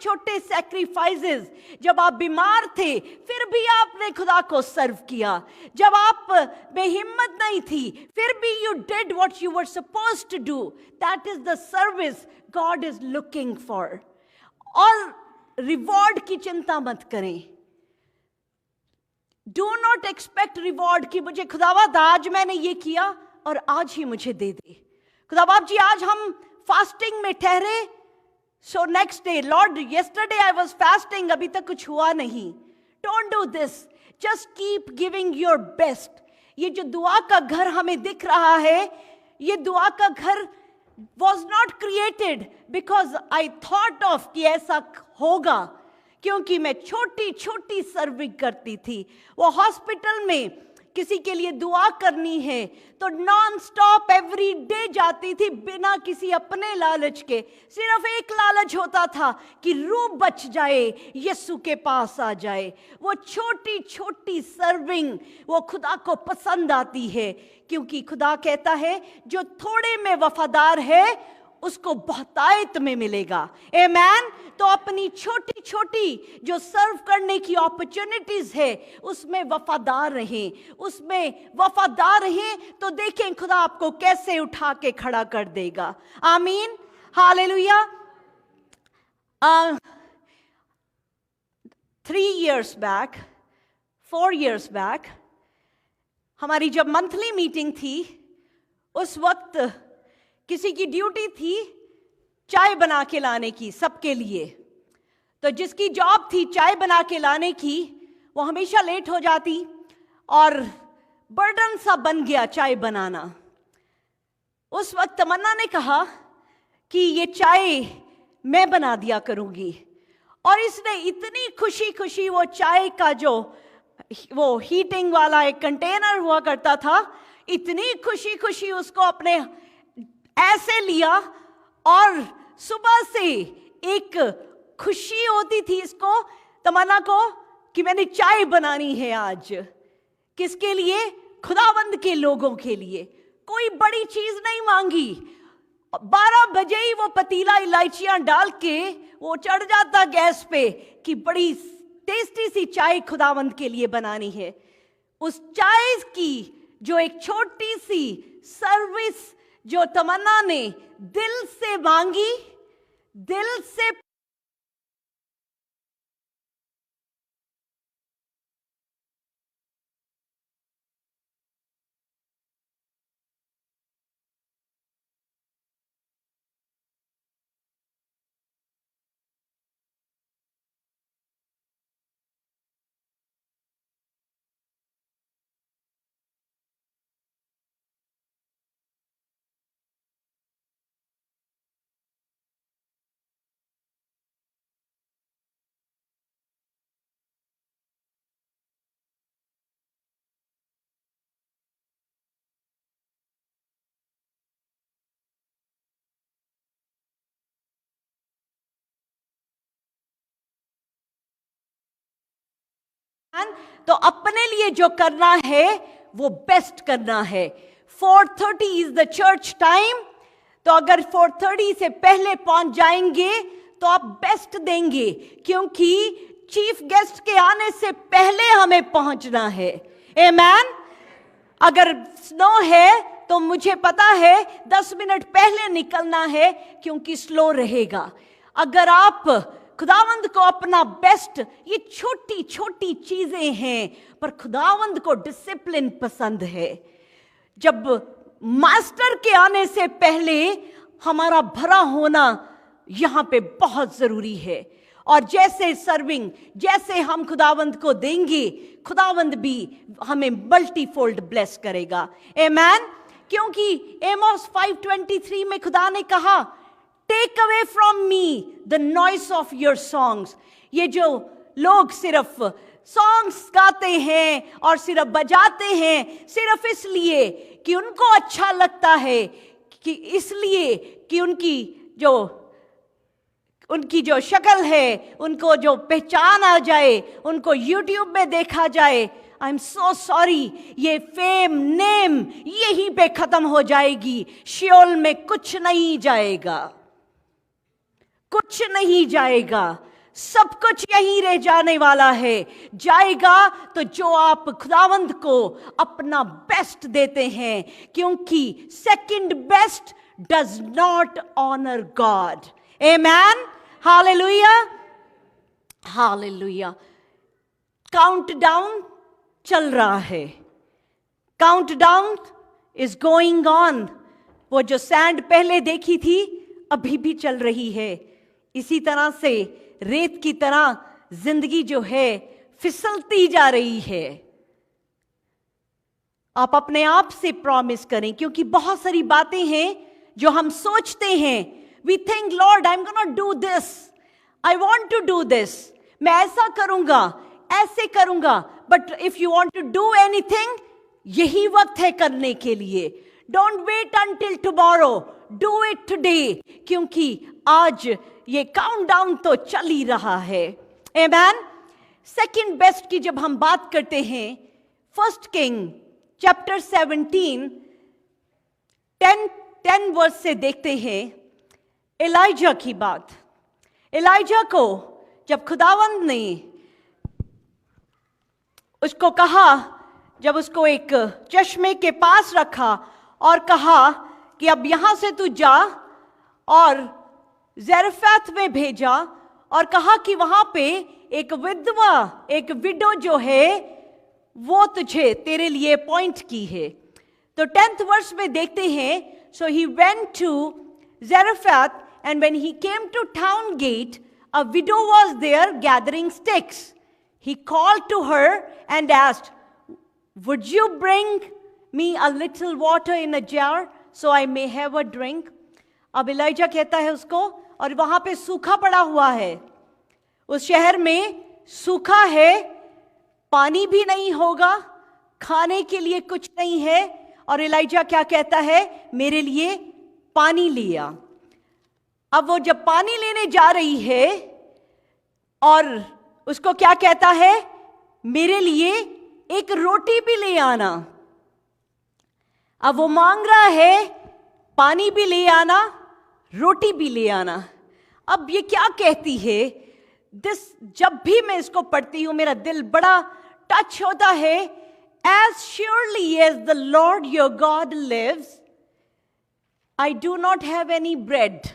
छोटे सैक्रिफाइसेस, जब आप बीमार थे फिर भी आपने खुदा को सर्व किया, जब आप में हिम्मत नहीं थी फिर भी you did what you were supposed to do. That is the service God is looking for. और रिवॉर्ड की चिंता मत करें। डू नॉट एक्सपेक्ट रिवॉर्ड कि मुझे खुदावंद आज मैंने ये किया और आज ही मुझे दे दे। खुदावंद जी आज हम फास्टिंग में ठहरे, so next day Lord yesterday I was fasting, अभी तक कुछ हुआ नहीं। Don't do this, just keep giving your best. ये जो दुआ का घर हमें दिख रहा है, ये दुआ का घर was not created because I thought of कि ऐसा होगा, क्योंकि मैं छोटी छोटी सर्विंग करती थी। वो हॉस्पिटल में किसी के लिए दुआ करनी है तो नॉन स्टॉप एवरी डे जाती थी बिना किसी अपने लालच के। सिर्फ एक लालच होता था कि रूह बच जाए, यीशु के पास आ जाए। वो छोटी छोटी सर्विंग वो खुदा को पसंद आती है, क्योंकि खुदा कहता है जो थोड़े में वफादार है उसको बहुतायत में मिलेगा। आमीन। तो अपनी छोटी छोटी जो सर्व करने की अपॉर्चुनिटीज है उसमें वफादार रहें, उसमें वफादार रहें तो देखें खुदा आपको कैसे उठा के खड़ा कर देगा। आमीन, hallelujah. 3 years back, 4 years back हमारी जब मंथली मीटिंग थी, उस वक्त किसी की ड्यूटी थी चाय बना के लाने की सबके लिए। तो जिसकी जॉब थी चाय बना के लाने की, वो हमेशा लेट हो जाती और बर्डन सा बन गया चाय बनाना। उस वक्त तमन्ना ने कहा कि ये चाय मैं बना दिया करूंगी, और इसने इतनी खुशी खुशी वो चाय का जो वो हीटिंग वाला एक कंटेनर हुआ करता था, इतनी खुशी खुशी उसको अपने ऐसे लिया, और सुबह से एक खुशी होती थी इसको, तमन्ना को, कि मैंने चाय बनानी है आज। किसके लिए? खुदावंद के लोगों के लिए। कोई बड़ी चीज नहीं मांगी। 12 बजे ही वो पतीला इलायचियां डाल के वो चढ़ जाता गैस पे कि बड़ी टेस्टी सी चाय खुदावंद के लिए बनानी है। उस चाय की जो एक छोटी सी सर्विस जो तमन्ना ने दिल से मांगी, दिल से तो अपने लिए जो करना है वो बेस्ट करना है। 4:30 इज द चर्च टाइम, तो अगर 4:30 से पहले पहुंच जाएंगे तो आप बेस्ट देंगे, क्योंकि चीफ गेस्ट के आने से पहले हमें पहुंचना है। आमीन। अगर स्नो है तो मुझे पता है 10 मिनट पहले निकलना है, क्योंकि स्लो रहेगा। अगर आप खुदावंद को अपना बेस्ट, ये छोटी छोटी चीजें हैं, पर खुदावंद को डिसिप्लिन पसंद है। जब मास्टर के आने से पहले हमारा भरा होना यहां पे बहुत जरूरी है। और जैसे सर्विंग, जैसे हम खुदावंद को देंगे, खुदावंद भी हमें मल्टीफोल्ड ब्लेस करेगा। आमीन। क्योंकि एमोस 5:23 में खुदा ने कहा, take away from me the noise of your songs. ये जो लोग सिर्फ सॉन्ग्स गाते हैं और सिर्फ बजाते हैं सिर्फ इसलिए कि उनको अच्छा लगता है, कि इसलिए कि उनकी जो शक्ल है, उनको जो पहचान आ जाए, उनको यूट्यूब में देखा जाए, आई एम सो सॉरी, ये फेम नेम यहीं पे खत्म हो जाएगी। शियोल में कुछ नहीं जाएगा, कुछ नहीं जाएगा। सब कुछ यहीं रह जाने वाला है। जाएगा तो जो आप खुदावंद को अपना बेस्ट देते हैं, क्योंकि second best does not honour God. Amen, hallelujah, hallelujah. Countdown चल रहा है, काउंटडाउन इज गोइंग ऑन। वो जो सैंड पहले देखी थी अभी भी चल रही है। इसी तरह से रेत की तरह जिंदगी जो है फिसलती जा रही है। आप अपने आप से प्रॉमिस करें, क्योंकि बहुत सारी बातें हैं जो हम सोचते हैं। We think Lord I am gonna do this, I want to do this, मैं ऐसा करूंगा, ऐसे करूंगा। But if you want to do anything, यही वक्त है करने के लिए। Don't wait until tomorrow, do it today, क्योंकि आज ये काउंटडाउन तो चल ही रहा है। आमेन। सेकंड बेस्ट की जब हम बात करते हैं, फर्स्ट किंग चैप्टर 17 10 वर्स से देखते हैं एलाइजा की बात। एलाइजा को जब खुदावंद ने उसको कहा, जब उसको एक चश्मे के पास रखा और कहा कि अब यहां से तू जा, और ज़ेरफ़ात में भेजा और कहा कि वहां पे एक विधवा, एक विडो जो है वो तुझे तेरे लिए अपॉइंट की है। तो 10th वर्स में देखते हैं, so he went to Zarephath and when he came to town gate, a widow was there gathering sticks. He called to her and asked, would you bring me a little water in a jar so I may have a drink? अब ELISA कहता है उसको, और वहां पे सूखा पड़ा हुआ है, उस शहर में सूखा है, पानी भी नहीं होगा, खाने के लिए कुछ नहीं है। और एलाइजा क्या कहता है, मेरे लिए पानी लिया। अब वो जब पानी लेने जा रही है और उसको क्या कहता है, मेरे लिए एक रोटी भी ले आना। अब वो मांग रहा है पानी भी ले आना, रोटी भी ले आना। अब ये क्या कहती है, जब भी मैं इसको पढ़ती हूं मेरा दिल बड़ा टच होता है। As surely as the Lord your God lives, I do not have any bread.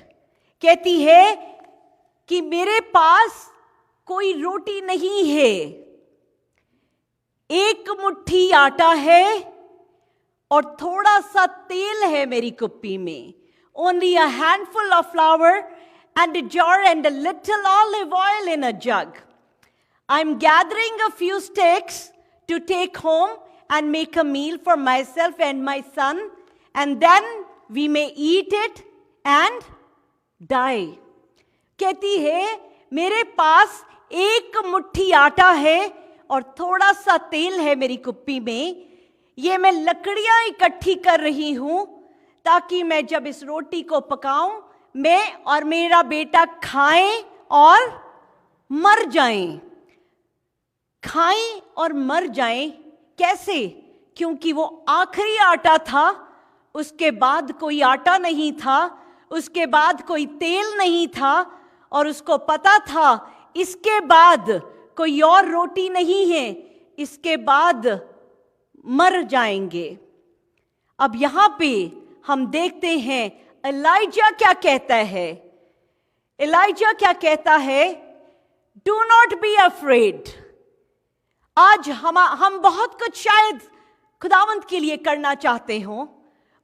कहती है कि मेरे पास कोई रोटी नहीं है, एक मुट्ठी आटा है और थोड़ा सा तेल है मेरी कुप्पी में। Only a handful of flower and a jar and a little olive oil in a jug. I'm gathering a few sticks to take home and make a meal for myself and my son, and then we may eat it and die. कहती है मेरे पास एक मुट्ठी आटा है और थोड़ा सा तेल है मेरी कुप्पी में। ये मैं लकड़ियां इकट्ठी कर रही हूं ताकि मैं जब इस रोटी को पकाऊं, मैं और मेरा बेटा खाएं और मर जाएं। खाएं और मर जाएं कैसे? क्योंकि वो आखिरी आटा था, उसके बाद कोई आटा नहीं था, उसके बाद कोई तेल नहीं था, और उसको पता था इसके बाद कोई और रोटी नहीं है, इसके बाद मर जाएंगे। अब यहां पे हम देखते हैं एलाइजा क्या कहता है। एलाइजा क्या कहता है, डू नॉट बी अफ्रेड। आज हम बहुत कुछ शायद खुदावंत के लिए करना चाहते हो,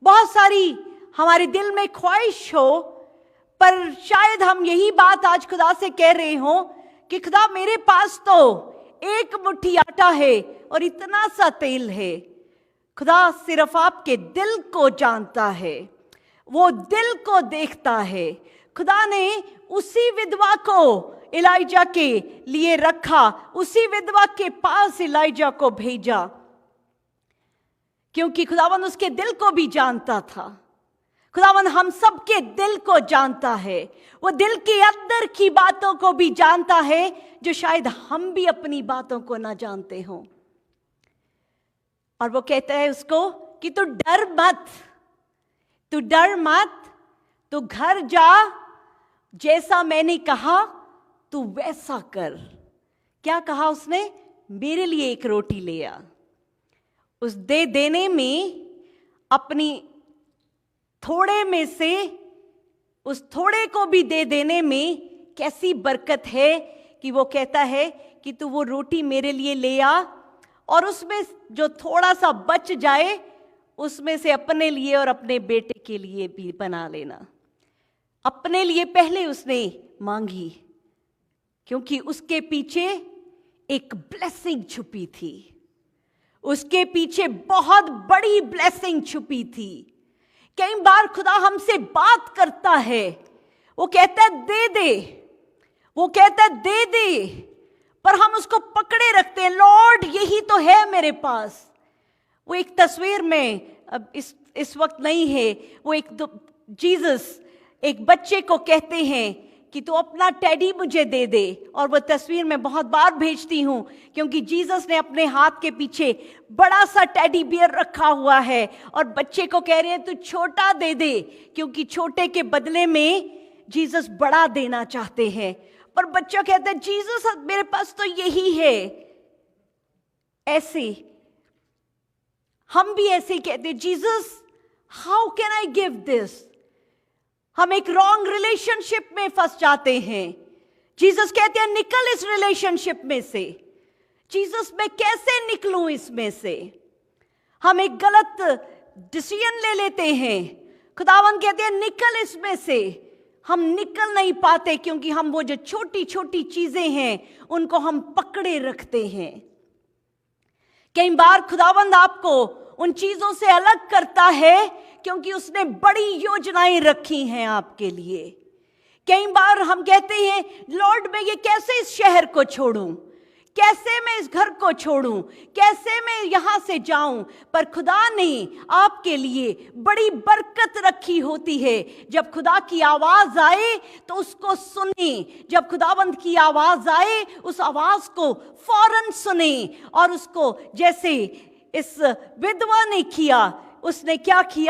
बहुत सारी हमारे दिल में ख्वाहिश हो, पर शायद हम यही बात आज खुदा से कह रहे हो कि खुदा मेरे पास तो एक मुट्ठी आटा है और इतना सा तेल है। खुदा सिर्फ आपके दिल को जानता है, वो दिल को देखता है। खुदा ने उसी विधवा को एलाइजा के लिए रखा, उसी विधवा के पास एलाइजा को भेजा, क्योंकि खुदावन उसके दिल को भी जानता था। खुदावन हम सबके दिल को जानता है, वो दिल के अंदर की बातों को भी जानता है जो शायद हम भी अपनी बातों को ना जानते हों। और वो कहता है उसको कि तू डर मत, तू डर मत, तू घर जा, जैसा मैंने कहा तू वैसा कर। क्या कहा उसने? मेरे लिए एक रोटी ले आ। उस दे देने में, अपनी थोड़े में से उस थोड़े को भी दे देने में कैसी बरकत है कि वो कहता है कि तू वो रोटी मेरे लिए ले आ, और उसमें जो थोड़ा सा बच जाए उसमें से अपने लिए और अपने बेटे के लिए भी बना लेना। अपने लिए पहले उसने मांगी, क्योंकि उसके पीछे एक ब्लेसिंग छुपी थी। उसके पीछे बहुत बड़ी ब्लेसिंग छुपी थी। कई बार खुदा हमसे बात करता है, वो कहता है दे दे, वो कहता है दे दे, पर हम उसको पकड़े रखते हैं। लॉर्ड यही तो है मेरे पास। वो एक तस्वीर में, अब इस वक्त नहीं है, वो एक जीसस एक बच्चे को कहते हैं कि तू अपना टेडी मुझे दे दे, और वो तस्वीर मैं बहुत बार भेजती हूं, क्योंकि जीसस ने अपने हाथ के पीछे बड़ा सा टेडी बियर रखा हुआ है और बच्चे को कह रहे हैं तू छोटा दे दे, क्योंकि छोटे के बदले में जीसस बड़ा देना चाहते हैं। पर बच्चा कहता है जीसस मेरे पास तो यही है। ऐसे हम भी ऐसे कहते हैं, Jesus how can I give this. हम एक रॉन्ग रिलेशनशिप में फंस जाते हैं। जीसस कहते हैं निकल इस रिलेशनशिप में से। जीसस मैं कैसे निकलूं इसमें से? हम एक गलत डिसीजन ले लेते हैं। खुदावंद कहते हैं निकल इसमें से। हम निकल नहीं पाते क्योंकि हम वो जो छोटी छोटी चीजें हैं उनको हम पकड़े रखते हैं। कई बार खुदावंद आपको उन चीजों से अलग करता है क्योंकि उसने बड़ी योजनाएं रखी हैं आपके लिए। कई बार हम कहते हैं लॉर्ड मैं ये कैसे इस शहर को छोड़ूं, कैसे मैं इस घर को छोड़ूं, कैसे मैं यहां से जाऊं, पर खुदा ने आपके लिए बड़ी बरकत रखी होती है। जब खुदा की आवाज आए तो उसको सुने, जब खुदावंद की आवाज आए उस आवाज को फौरन सुने, और उसको जैसे इस विधवा ने किया, उसने क्या किया?